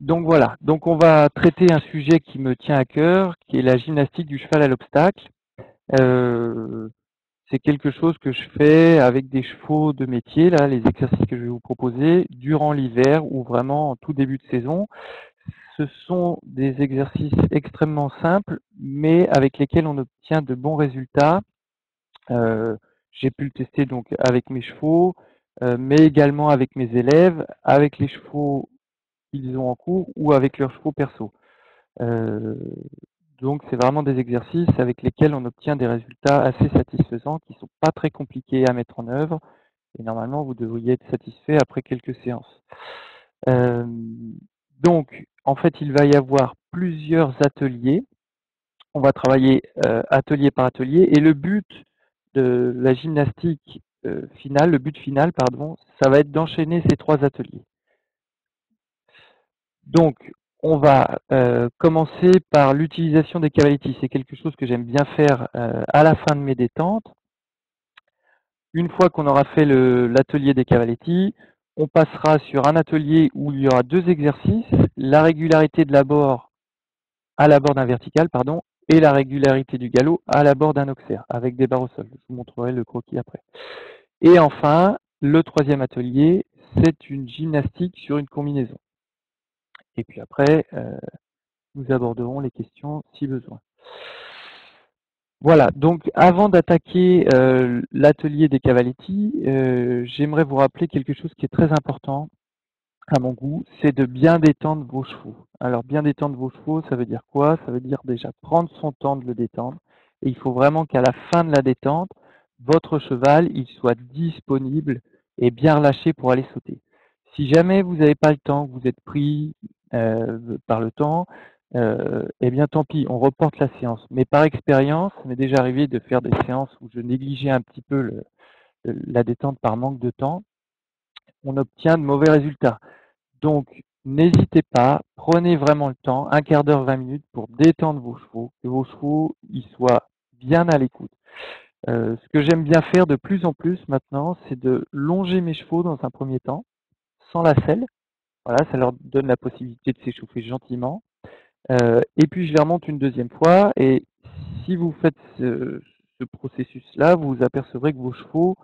Donc voilà, donc on va traiter un sujet qui me tient à cœur, qui est la gymnastique du cheval à l'obstacle. Euh, c'est quelque chose que je fais avec des chevaux de métier, là, les exercices que je vais vous proposer, durant l'hiver ou vraiment en tout début de saison. Ce sont des exercices extrêmement simples, mais avec lesquels on obtient de bons résultats. Euh, j'ai pu le tester donc avec mes chevaux, mais également avec mes élèves, avec les chevaux qu'ils ont en cours ou avec leurs chevaux perso. Euh, donc c'est vraiment des exercices avec lesquels on obtient des résultats assez satisfaisants, qui ne sont pas très compliqués à mettre en œuvre, et normalement vous devriez être satisfait après quelques séances. Euh, donc en fait il va y avoir plusieurs ateliers, on va travailler atelier par atelier, et le but de la gymnastique finale, le but final, pardon, ça va être d'enchaîner ces trois ateliers. Donc, on va commencer par l'utilisation des cavaletti. C'est quelque chose que j'aime bien faire à la fin de mes détentes. Une fois qu'on aura fait l'atelier des cavaletti, on passera sur un atelier où il y aura deux exercices, la régularité de l'abord à l'abord d'un vertical, pardon, et la régularité du galop à l'abord d'un auxerre, avec des barres au sol. Je vous montrerai le croquis après. Et enfin, le troisième atelier, c'est une gymnastique sur une combinaison. Et puis après, nous aborderons les questions si besoin. Voilà, donc avant d'attaquer l'atelier des cavaletti, j'aimerais vous rappeler quelque chose qui est très important à mon goût, c'est de bien détendre vos chevaux. Alors bien détendre vos chevaux, ça veut dire quoi? Ça veut dire déjà prendre son temps de le détendre. Et il faut vraiment qu'à la fin de la détente, votre cheval, il soit disponible et bien relâché pour aller sauter. Si jamais vous n'avez pas le temps, que vous êtes pris par le temps, eh bien tant pis, on reporte la séance. Mais par expérience, ça m'est déjà arrivé de faire des séances où je négligeais un petit peu la détente par manque de temps. On obtient de mauvais résultats. Donc, n'hésitez pas, prenez vraiment le temps, un quart d'heure, 20 minutes, pour détendre vos chevaux, que vos chevaux ils soient bien à l'écoute. Ce que j'aime bien faire de plus en plus maintenant, c'est de longer mes chevaux dans un premier temps, sans la selle. Voilà, ça leur donne la possibilité de s'échauffer gentiment. Et puis je les remonte une deuxième fois. Et si vous faites ce processus-là, vous vous apercevrez que vos chevaux,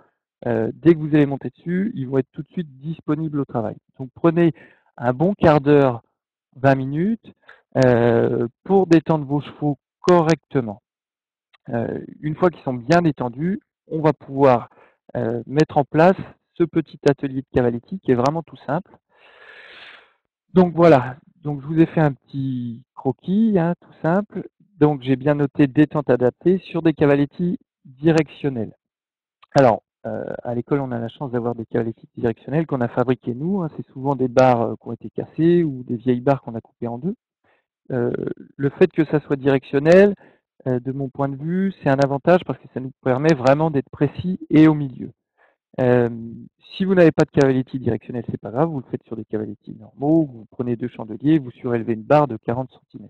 dès que vous allez monter dessus, ils vont être tout de suite disponibles au travail. Donc prenez un bon quart d'heure, 20 minutes, pour détendre vos chevaux correctement. Une fois qu'ils sont bien détendus, on va pouvoir mettre en place ce petit atelier de cavaletti qui est vraiment tout simple. Donc voilà, donc je vous ai fait un petit croquis, hein, tout simple. Donc j'ai bien noté détente adaptée sur des cavaletti directionnels. Alors, à l'école, on a la chance d'avoir des cavaletti directionnels qu'on a fabriqués nous, hein. C'est souvent des barres qui ont été cassées ou des vieilles barres qu'on a coupées en deux. Euh, le fait que ça soit directionnel, de mon point de vue, c'est un avantage parce que ça nous permet vraiment d'être précis et au milieu. Euh, si vous n'avez pas de cavaletti directionnel, c'est pas grave, vous le faites sur des cavaletti normaux, vous prenez deux chandeliers, vous surélevez une barre de 40 cm.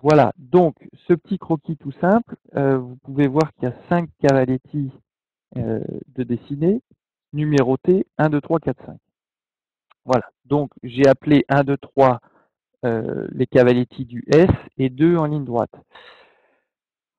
Voilà, donc ce petit croquis tout simple, vous pouvez voir qu'il y a 5 cavaletti de dessinés, numérotés 1, 2, 3, 4, 5. Voilà, donc j'ai appelé 1, 2, 3 les cavaletti du S et 2 en ligne droite.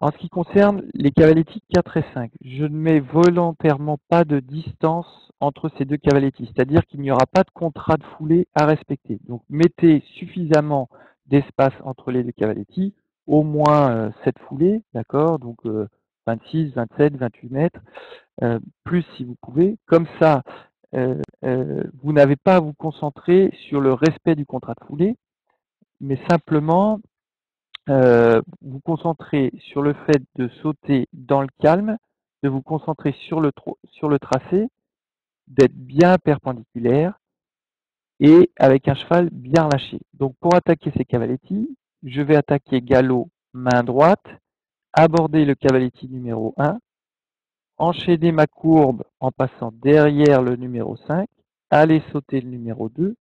En ce qui concerne les cavaletti 4 et 5, je ne mets volontairement pas de distance entre ces deux cavaletti, c'est-à-dire qu'il n'y aura pas de contrat de foulée à respecter. Donc mettez suffisamment d'espace entre les deux cavaletti, au moins 7 foulées, d'accord, donc 26, 27, 28 mètres, plus si vous pouvez. Comme ça, vous n'avez pas à vous concentrer sur le respect du contrat de foulée, mais simplement vous concentrer sur le fait de sauter dans le calme, de vous concentrer sur le tracé, d'être bien perpendiculaire et avec un cheval bien relâché. Donc pour attaquer ces cavaletti, je vais attaquer galop main droite, aborder le cavaletti numéro 1, enchaîner ma courbe en passant derrière le numéro 5, aller sauter le numéro 2,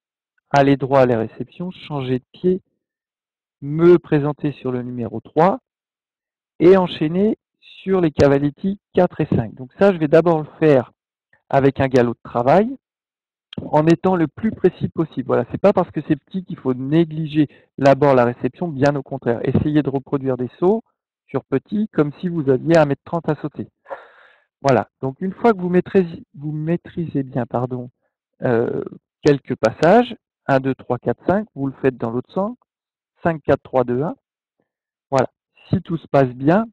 aller droit à la réception, changer de pied, me présenter sur le numéro 3, et enchaîner sur les cavaletti 4 et 5. Donc ça, je vais d'abord le faire avec un galop de travail. en étant le plus précis possible. Voilà, c'est pas parce que c'est petit qu'il faut négliger l'abord la réception, bien au contraire. Essayez de reproduire des sauts sur petit comme si vous aviez 1,30 m à sauter. Voilà, donc une fois que vous maîtrisez bien euh, quelques passages, 1, 2, 3, 4, 5, vous le faites dans l'autre sens, 5, 4, 3, 2, 1. Voilà, si tout se passe bien,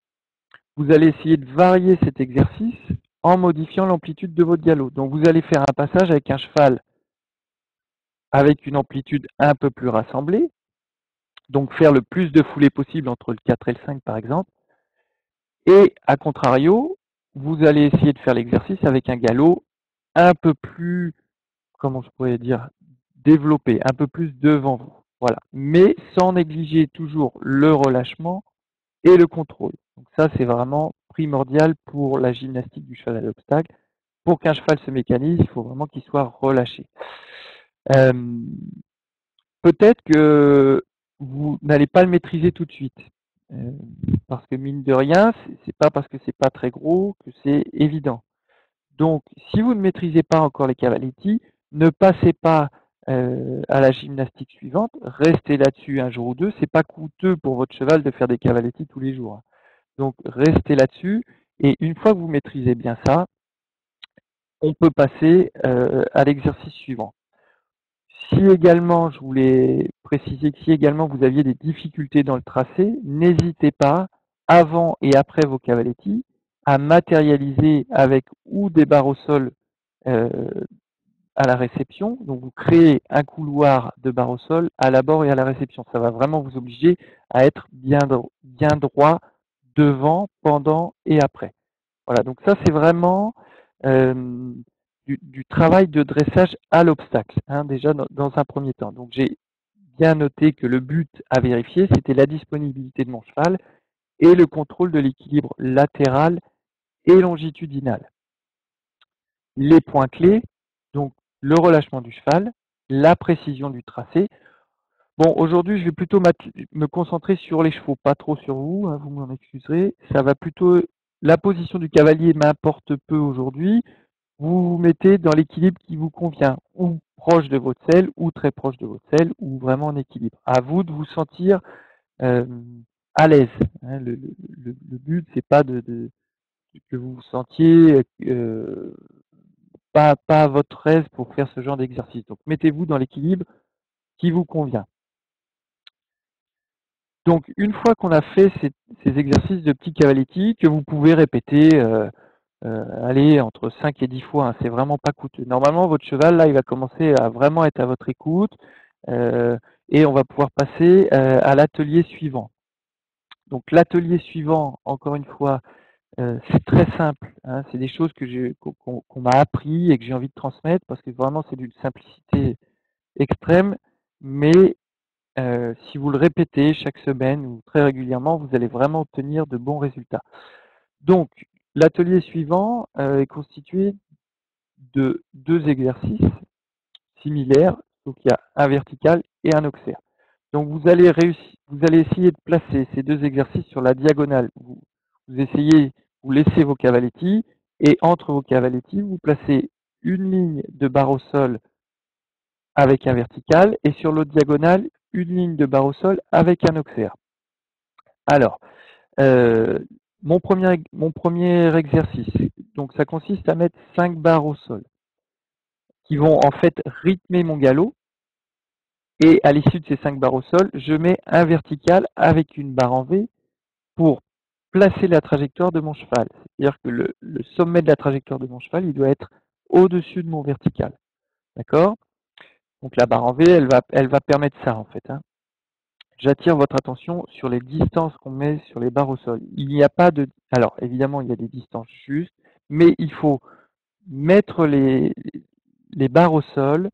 vous allez essayer de varier cet exercice en modifiant l'amplitude de votre galop. Donc vous allez faire un passage avec un cheval avec une amplitude un peu plus rassemblée, donc faire le plus de foulées possible entre le 4 et le 5 par exemple, et à contrario, vous allez essayer de faire l'exercice avec un galop un peu plus, comment je pourrais dire, développé, un peu plus devant vous. Voilà, mais sans négliger toujours le relâchement et le contrôle. Donc ça, c'est vraiment primordial pour la gymnastique du cheval à l'obstacle. Pour qu'un cheval se mécanise, il faut vraiment qu'il soit relâché. Euh, Peut-être que vous n'allez pas le maîtriser tout de suite. Euh, Parce que mine de rien, c'est pas parce que c'est pas très gros que c'est évident. Donc, si vous ne maîtrisez pas encore les cavaletti, ne passez pas à la gymnastique suivante, restez là-dessus un jour ou deux. C'est pas coûteux pour votre cheval de faire des cavaletti tous les jours. Donc, restez là-dessus. Et une fois que vous maîtrisez bien ça, on peut passer à l'exercice suivant. Si également, je voulais préciser que si également vous aviez des difficultés dans le tracé, n'hésitez pas, avant et après vos cavaletti, à matérialiser avec ou des barres au sol euh, à la réception. Donc vous créez un couloir de barres au sol à l'abord et à la réception. Ça va vraiment vous obliger à être bien droit devant, pendant et après. Voilà, donc ça c'est vraiment euh, du travail de dressage à l'obstacle, hein, déjà dans un premier temps. Donc j'ai bien noté que le but à vérifier, c'était la disponibilité de mon cheval et le contrôle de l'équilibre latéral et longitudinal. Les points clés, donc le relâchement du cheval, la précision du tracé. Bon, aujourd'hui, je vais plutôt me concentrer sur les chevaux, pas trop sur vous, hein, vous m'en excuserez. Ça va plutôt, la position du cavalier m'importe peu aujourd'hui. Vous vous mettez dans l'équilibre qui vous convient, ou proche de votre selle, ou très proche de votre selle, ou vraiment en équilibre. À vous de vous sentir euh, à l'aise, hein. Le but, c'est pas que vous vous sentiez pas à votre aise pour faire ce genre d'exercice. Donc mettez-vous dans l'équilibre qui vous convient. Donc une fois qu'on a fait ces exercices de petit cavaletti que vous pouvez répéter allez, entre 5 et 10 fois, hein, c'est vraiment pas coûteux. Normalement, votre cheval, là, il va commencer à vraiment être à votre écoute euh, et on va pouvoir passer à l'atelier suivant. Donc l'atelier suivant, encore une fois, c'est très simple, hein, c'est des choses qu'on m'a appris et que j'ai envie de transmettre parce que vraiment c'est d'une simplicité extrême, mais si vous le répétez chaque semaine ou très régulièrement, vous allez vraiment obtenir de bons résultats. Donc, l'atelier suivant est constitué de deux exercices similaires, donc il y a un vertical et un auxerre. Donc vous allez essayer de placer ces deux exercices sur la diagonale. Vous laissez vos cavaletti et entre vos cavaletti, vous placez une ligne de barre au sol avec un vertical et sur l'autre diagonale, une ligne de barre au sol avec un auxerre. Alors, euh, mon premier exercice, donc ça consiste à mettre 5 barres au sol qui vont en fait rythmer mon galop. Et à l'issue de ces 5 barres au sol, je mets un vertical avec une barre en V pour placer la trajectoire de mon cheval. C'est-à-dire que le sommet de la trajectoire de mon cheval, il doit être au-dessus de mon vertical. D'accord? Donc la barre en V, elle va permettre ça en fait, hein. J'attire votre attention sur les distances qu'on met sur les barres au sol. Il n'y a pas de... Alors évidemment, il y a des distances justes, mais il faut mettre les barres au sol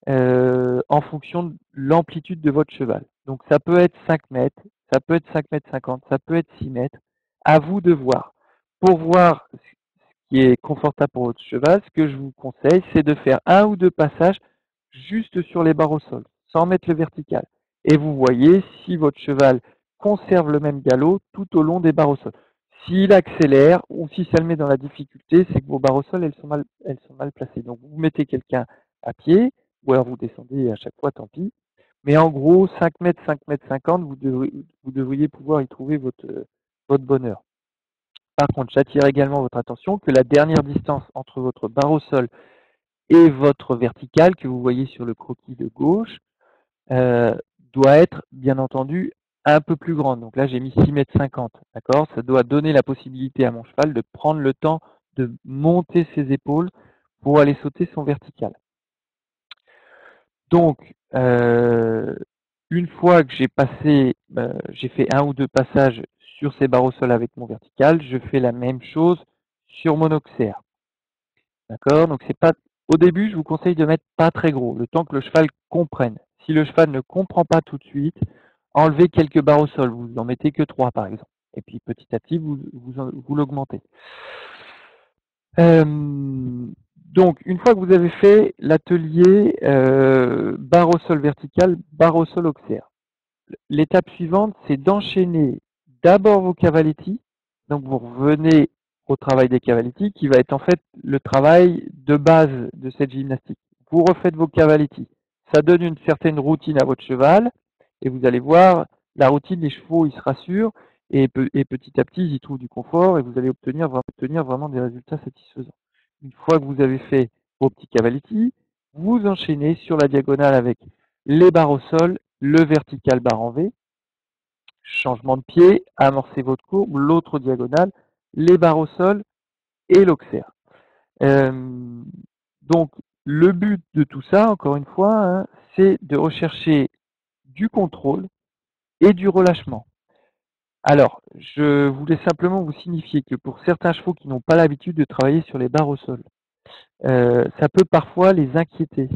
en fonction de l'amplitude de votre cheval. Donc ça peut être 5 mètres, ça peut être 5 mètres 50, ça peut être 6 mètres. À vous de voir. Pour voir ce qui est confortable pour votre cheval, ce que je vous conseille, c'est de faire un ou deux passages juste sur les barres au sol, sans mettre le vertical. Et vous voyez si votre cheval conserve le même galop tout au long des barres au sol. S'il accélère ou si ça le met dans la difficulté, c'est que vos barres au sol, elles sont mal placées. Donc vous mettez quelqu'un à pied, ou alors vous descendez à chaque fois, tant pis. Mais en gros, 5 mètres, 5 mètres 50, vous devriez pouvoir y trouver votre bonheur. Par contre, j'attire également votre attention que la dernière distance entre votre barre au sol et votre verticale, que vous voyez sur le croquis de gauche, euh, doit être, bien entendu, un peu plus grande. Donc là, j'ai mis 6 mètres 50, d'accord? Ça doit donner la possibilité à mon cheval de prendre le temps de monter ses épaules pour aller sauter son vertical. Donc, une fois que j'ai fait un ou deux passages sur ces barres au sol avec mon vertical, je fais la même chose sur mon auxerre. D'accord? Donc c'est pas au début, je vous conseille de mettre pas très gros, le temps que le cheval comprenne. Si le cheval ne comprend pas tout de suite, enlevez quelques barres au sol, vous en mettez que 3 par exemple. Et puis petit à petit, vous l'augmentez. Donc, une fois que vous avez fait l'atelier barre au sol vertical, barre au sol auxerre, l'étape suivante, c'est d'enchaîner d'abord vos cavaletti. Donc, vous revenez au travail des cavaletti, qui va être en fait le travail de base de cette gymnastique. Vous refaites vos cavaletti. Ça donne une certaine routine à votre cheval, et vous allez voir, la routine, les chevaux, ils se rassurent, et petit à petit, ils y trouvent du confort, et vous allez obtenir vraiment des résultats satisfaisants. Une fois que vous avez fait vos petits cavaletti, vous enchaînez sur la diagonale avec les barres au sol, le vertical barre en V, changement de pied, amorcez votre courbe, l'autre diagonale, les barres au sol et l'auxerre. Euh, donc, le but de tout ça, encore une fois, hein, c'est de rechercher du contrôle et du relâchement. Alors, je voulais simplement vous signifier que pour certains chevaux qui n'ont pas l'habitude de travailler sur les barres au sol, ça peut parfois les inquiéter.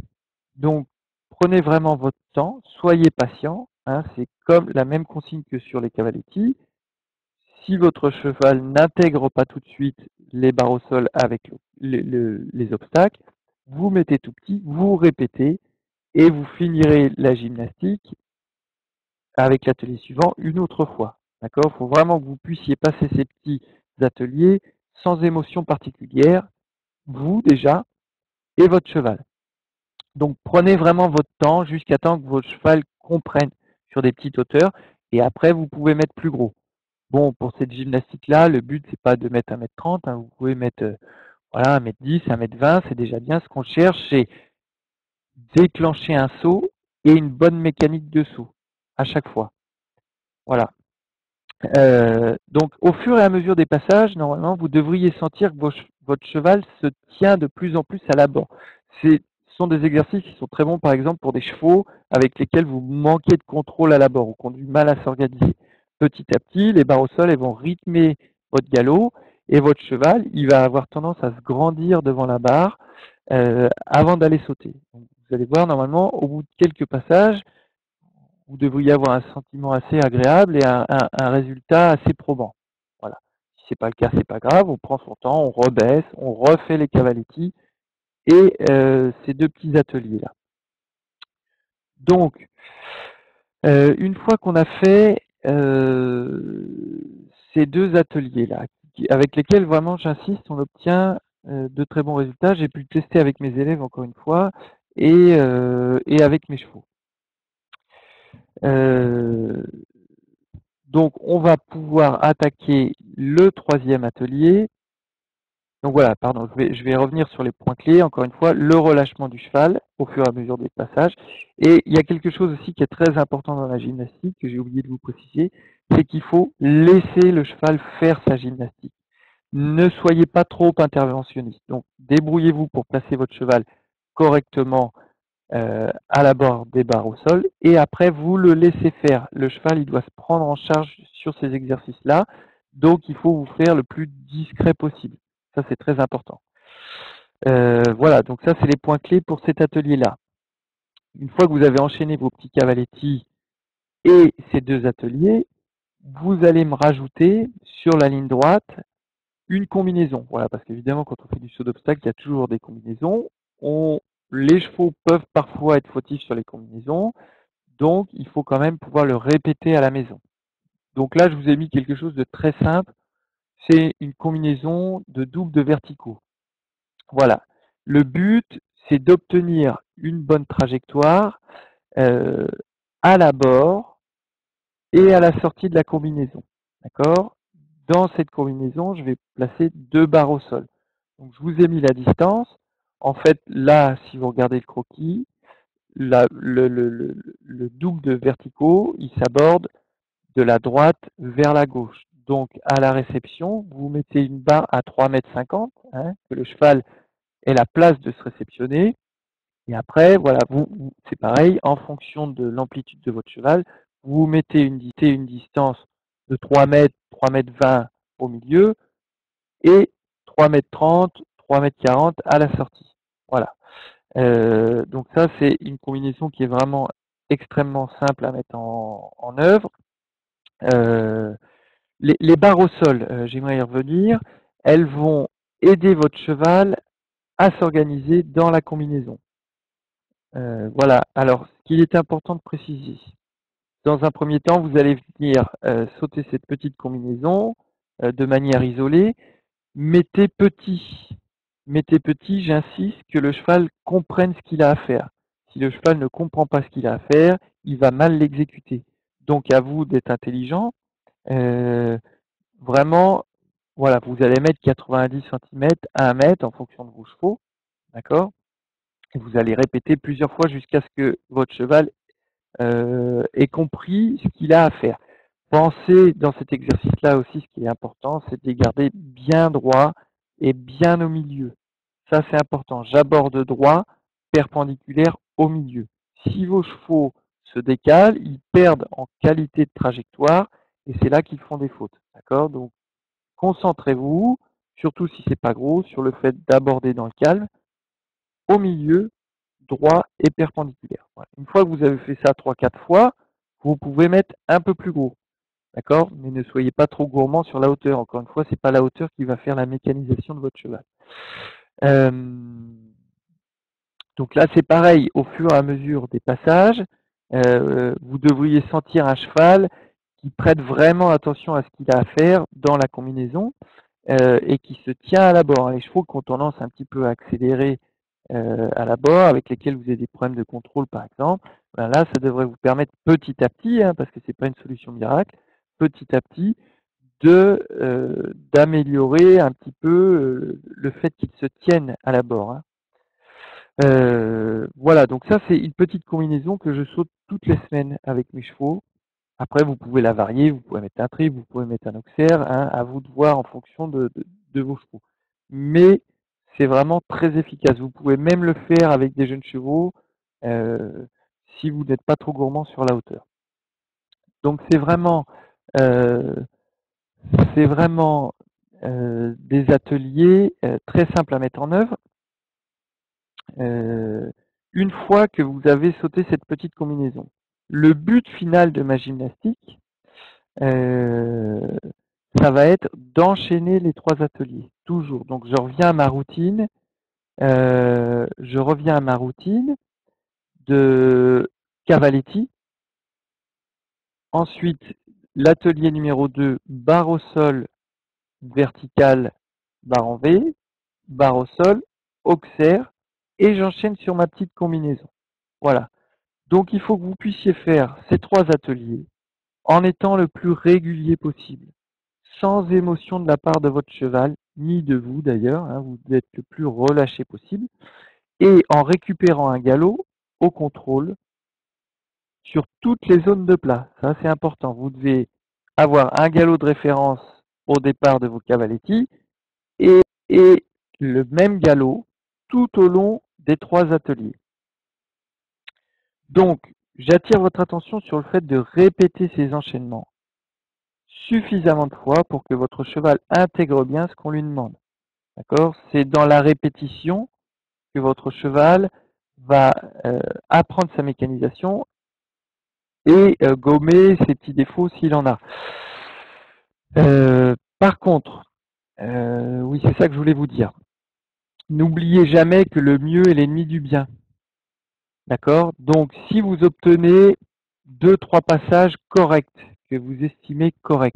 Donc, prenez vraiment votre temps, soyez patient, hein, c'est comme la même consigne que sur les cavaletti. Si votre cheval n'intègre pas tout de suite les barres au sol avec les obstacles, vous mettez tout petit, vous répétez et vous finirez la gymnastique avec l'atelier suivant une autre fois. D'accord? Il faut vraiment que vous puissiez passer ces petits ateliers sans émotion particulière, vous déjà, et votre cheval. Donc prenez vraiment votre temps jusqu'à temps que votre cheval comprenne sur des petites hauteurs, et après vous pouvez mettre plus gros. Bon, pour cette gymnastique-là, le but, c'est pas de mettre 1,30 m, hein, vous pouvez mettre voilà, 1,10 m, 1,20 m, c'est déjà bien. Ce qu'on cherche, c'est déclencher un saut et une bonne mécanique de saut à chaque fois. Voilà. Donc, au fur et à mesure des passages, normalement, vous devriez sentir que votre cheval se tient de plus en plus à l'abord. Ce sont des exercices qui sont très bons, par exemple, pour des chevaux avec lesquels vous manquez de contrôle à l'abord ou qui ont du mal à s'organiser. Petit à petit, les barres au sol, elles vont rythmer votre galop et votre cheval, il va avoir tendance à se grandir devant la barre avant d'aller sauter. Donc, vous allez voir, normalement, au bout de quelques passages, vous devriez avoir un sentiment assez agréable et un résultat assez probant. Voilà. Si c'est pas le cas, c'est pas grave, on prend son temps, on rebaisse, on refait les cavaletti et ces deux petits ateliers-là. Donc, une fois qu'on a fait ces deux ateliers-là, avec lesquels vraiment j'insiste, on obtient de très bons résultats. J'ai pu le tester avec mes élèves encore une fois et avec mes chevaux. Donc, on va pouvoir attaquer le troisième atelier. Donc voilà, pardon, je vais revenir sur les points clés. Encore une fois, le relâchement du cheval au fur et à mesure des passages. Et il y a quelque chose aussi qui est très important dans la gymnastique, que j'ai oublié de vous préciser, c'est qu'il faut laisser le cheval faire sa gymnastique. Ne soyez pas trop interventionniste. Donc, débrouillez-vous pour placer votre cheval correctement à la barre des barres au sol, et après vous le laissez faire. Le cheval, il doit se prendre en charge sur ces exercices-là, donc il faut vous faire le plus discret possible. Ça, c'est très important. Voilà, donc ça, c'est les points clés pour cet atelier-là. Une fois que vous avez enchaîné vos petits cavaletti et ces deux ateliers, vous allez me rajouter sur la ligne droite une combinaison. Voilà, parce qu'évidemment, quand on fait du saut d'obstacle, il y a toujours des combinaisons. Les chevaux peuvent parfois être fautifs sur les combinaisons. Donc, il faut quand même pouvoir le répéter à la maison. Donc là, je vous ai mis quelque chose de très simple. C'est une combinaison de double de verticaux. Voilà. Le but, c'est d'obtenir une bonne trajectoire à l'abord et à la sortie de la combinaison. D'accord? Dans cette combinaison, je vais placer 2 barres au sol. Donc, je vous ai mis la distance. En fait, là, si vous regardez le croquis, le double de verticaux, il s'aborde de la droite vers la gauche. Donc, à la réception, vous mettez une barre à 3,50 m, hein, que le cheval ait la place de se réceptionner. Et après, voilà, c'est pareil, en fonction de l'amplitude de votre cheval, vous mettez une distance de 3 mètres, 3,20 m au milieu et 3,30 m, 3,40 m à la sortie. Voilà. Donc ça, c'est une combinaison qui est vraiment extrêmement simple à mettre en œuvre. Les barres au sol, j'aimerais y revenir, elles vont aider votre cheval à s'organiser dans la combinaison. Voilà, alors ce qu'il est important de préciser, dans un premier temps, vous allez venir sauter cette petite combinaison de manière isolée. Mettez petit, j'insiste, que le cheval comprenne ce qu'il a à faire. Si le cheval ne comprend pas ce qu'il a à faire, il va mal l'exécuter. Donc à vous d'être intelligent. Vraiment, voilà, vous allez mettre 90 cm à 1 mètre en fonction de vos chevaux, d'accord? Et vous allez répéter plusieurs fois jusqu'à ce que votre cheval ait compris ce qu'il a à faire. Pensez dans cet exercice-là aussi, ce qui est important, c'est de les garder bien droits et bien au milieu. Ça, c'est important. J'aborde droit, perpendiculaire au milieu. Si vos chevaux se décalent, ils perdent en qualité de trajectoire et c'est là qu'ils font des fautes. D'accord? Donc, concentrez-vous, surtout si c'est pas gros, sur le fait d'aborder dans le calme, au milieu, droit et perpendiculaire. Voilà. Une fois que vous avez fait ça 3-4 fois, vous pouvez mettre un peu plus gros. D'accord? Mais ne soyez pas trop gourmand sur la hauteur. Encore une fois, c'est pas la hauteur qui va faire la mécanisation de votre cheval. Euh, donc là, c'est pareil, au fur et à mesure des passages, vous devriez sentir un cheval qui prête vraiment attention à ce qu'il a à faire dans la combinaison et qui se tient à l'abord. Les chevaux qui ont tendance un petit peu à accélérer à l'abord, avec lesquels vous avez des problèmes de contrôle par exemple, ben là, ça devrait vous permettre petit à petit, hein, parce que c'est pas une solution miracle, petit à petit, d'améliorer un petit peu le fait qu'ils se tiennent à l'abord. Hein. Voilà, donc ça c'est une petite combinaison que je saute toutes les semaines avec mes chevaux. Après, vous pouvez la varier, vous pouvez mettre un triple, vous pouvez mettre un auxerre, hein, à vous de voir en fonction de vos chevaux. Mais c'est vraiment très efficace. Vous pouvez même le faire avec des jeunes chevaux euh, si vous n'êtes pas trop gourmand sur la hauteur. Donc euh, c'est vraiment des ateliers très simples à mettre en œuvre. Une fois que vous avez sauté cette petite combinaison. Le but final de ma gymnastique, ça va être d'enchaîner les 3 ateliers, toujours. Donc je reviens à ma routine, de Cavaletti. Ensuite, l'atelier numéro 2, barre au sol verticale, barre en V, barre au sol, auxerre, et j'enchaîne sur ma petite combinaison. Voilà. Donc il faut que vous puissiez faire ces 3 ateliers en étant le plus régulier possible, sans émotion de la part de votre cheval, ni de vous d'ailleurs, hein, vous devez être le plus relâché possible, et en récupérant un galop au contrôle sur toutes les zones de plat. Ça c'est important. Vous devez avoir un galop de référence au départ de vos cavaletti et, et le même galop tout au long des 3 ateliers. Donc, j'attire votre attention sur le fait de répéter ces enchaînements suffisamment de fois pour que votre cheval intègre bien ce qu'on lui demande. D'accord? C'est dans la répétition que votre cheval va apprendre sa mécanisation et gommer ses petits défauts s'il en a. Par contre, oui, c'est ça que je voulais vous dire. N'oubliez jamais que le mieux est l'ennemi du bien. D'accord? Donc, si vous obtenez 2-3 passages corrects, que vous estimez corrects,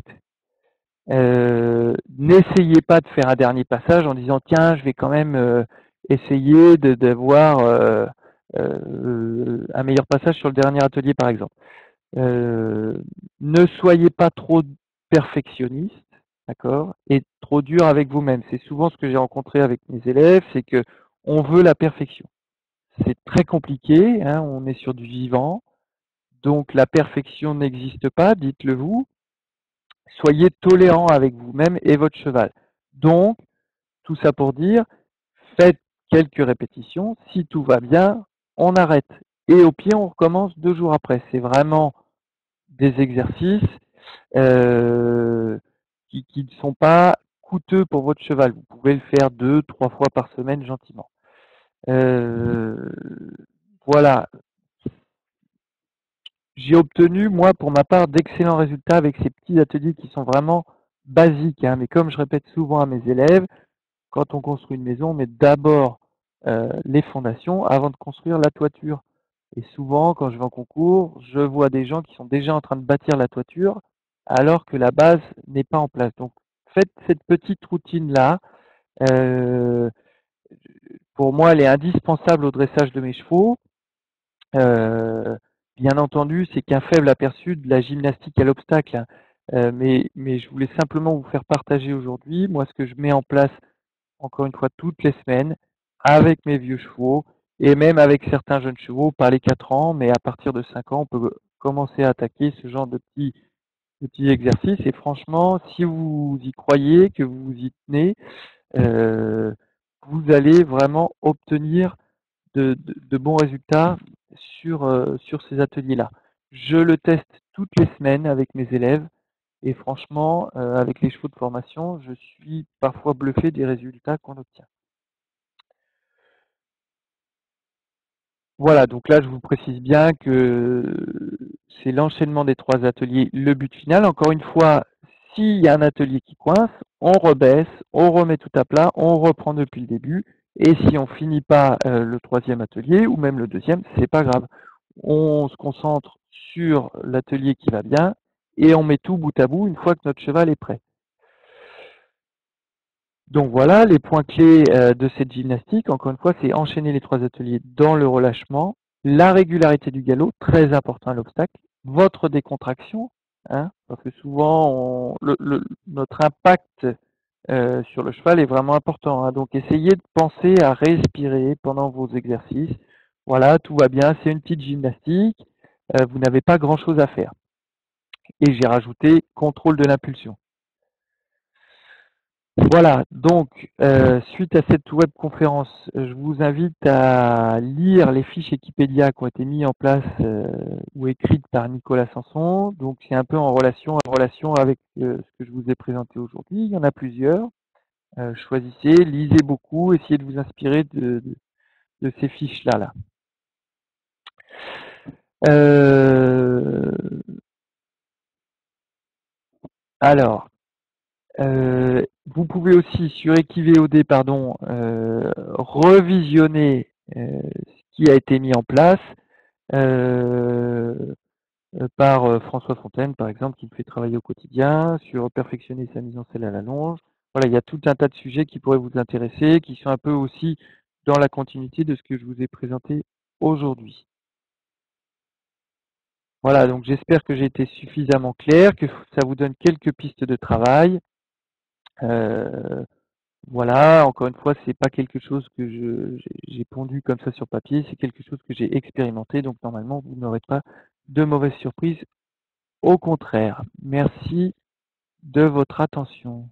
n'essayez pas de faire un dernier passage en disant tiens, je vais quand même essayer d'avoir un meilleur passage sur le dernier atelier, par exemple. Ne soyez pas trop perfectionniste, d'accord, et trop dur avec vous-même. C'est souvent ce que j'ai rencontré avec mes élèves, c'est que on veut la perfection. C'est très compliqué, hein, on est sur du vivant, donc la perfection n'existe pas, dites-le vous. Soyez tolérant avec vous-même et votre cheval. Donc, tout ça pour dire, faites quelques répétitions. Si tout va bien, on arrête. Et au pied, on recommence 2 jours après. C'est vraiment des exercices euh, qui ne sont pas coûteux pour votre cheval. Vous pouvez le faire 2, 3 fois par semaine gentiment. Euh, voilà. J'ai obtenu, moi, pour ma part, d'excellents résultats avec ces petits ateliers qui sont vraiment basiques, hein. Mais comme je répète souvent à mes élèves, quand on construit une maison, on met d'abord les fondations avant de construire la toiture. Et souvent, quand je vais en concours, je vois des gens qui sont déjà en train de bâtir la toiture alors que la base n'est pas en place. Donc, faites cette petite routine-là. Euh, pour moi, elle est indispensable au dressage de mes chevaux. Euh, Bien entendu, c'est qu'un faible aperçu de la gymnastique à l'obstacle, hein. Mais je voulais simplement vous faire partager aujourd'hui, moi, ce que je mets en place encore une fois toutes les semaines avec mes vieux chevaux et même avec certains jeunes chevaux, pas les 4 ans, mais à partir de 5 ans, on peut commencer à attaquer ce genre de petits exercices. Et franchement, si vous y croyez, que vous y tenez, euh, vous allez vraiment obtenir de bons résultats sur ces ateliers-là. Je le teste toutes les semaines avec mes élèves et franchement, avec les chevaux de formation, je suis parfois bluffé des résultats qu'on obtient. Voilà, donc là, je vous précise bien que c'est l'enchaînement des 3 ateliers, le but final. Encore une fois, s'il y a un atelier qui coince, on rebaisse, on remet tout à plat, on reprend depuis le début. Et si on finit pas le 3e atelier ou même le 2e, c'est pas grave. On se concentre sur l'atelier qui va bien et on met tout bout à bout une fois que notre cheval est prêt. Donc voilà, les points clés de cette gymnastique, encore une fois, c'est enchaîner les 3 ateliers dans le relâchement, la régularité du galop, très important à l'obstacle, votre décontraction, hein, parce que souvent notre impact sur le cheval est vraiment important, hein. Donc essayez de penser à respirer pendant vos exercices. Voilà, tout va bien, c'est une petite gymnastique, vous n'avez pas grand-chose à faire. Et j'ai rajouté contrôle de l'impulsion. Voilà, donc suite à cette webconférence, je vous invite à lire les fiches Wikipédia qui ont été mises en place ou écrites par Nicolas Sanson. Donc c'est un peu en relation avec ce que je vous ai présenté aujourd'hui. Il y en a plusieurs. Choisissez, lisez beaucoup, essayez de vous inspirer de ces fiches-là. Euh, alors, vous pouvez aussi sur Equivad, pardon, revisionner ce qui a été mis en place euh, par François Fontaine, par exemple, qui me fait travailler au quotidien sur perfectionner sa mise en selle à la longe. Voilà, il y a tout un tas de sujets qui pourraient vous intéresser, qui sont un peu aussi dans la continuité de ce que je vous ai présenté aujourd'hui. Voilà, donc j'espère que j'ai été suffisamment clair, que ça vous donne quelques pistes de travail. Euh, Voilà, encore une fois, c'est pas quelque chose que j'ai pondu comme ça sur papier, c'est quelque chose que j'ai expérimenté, donc normalement, vous n'aurez pas de mauvaises surprises. Au contraire, merci de votre attention.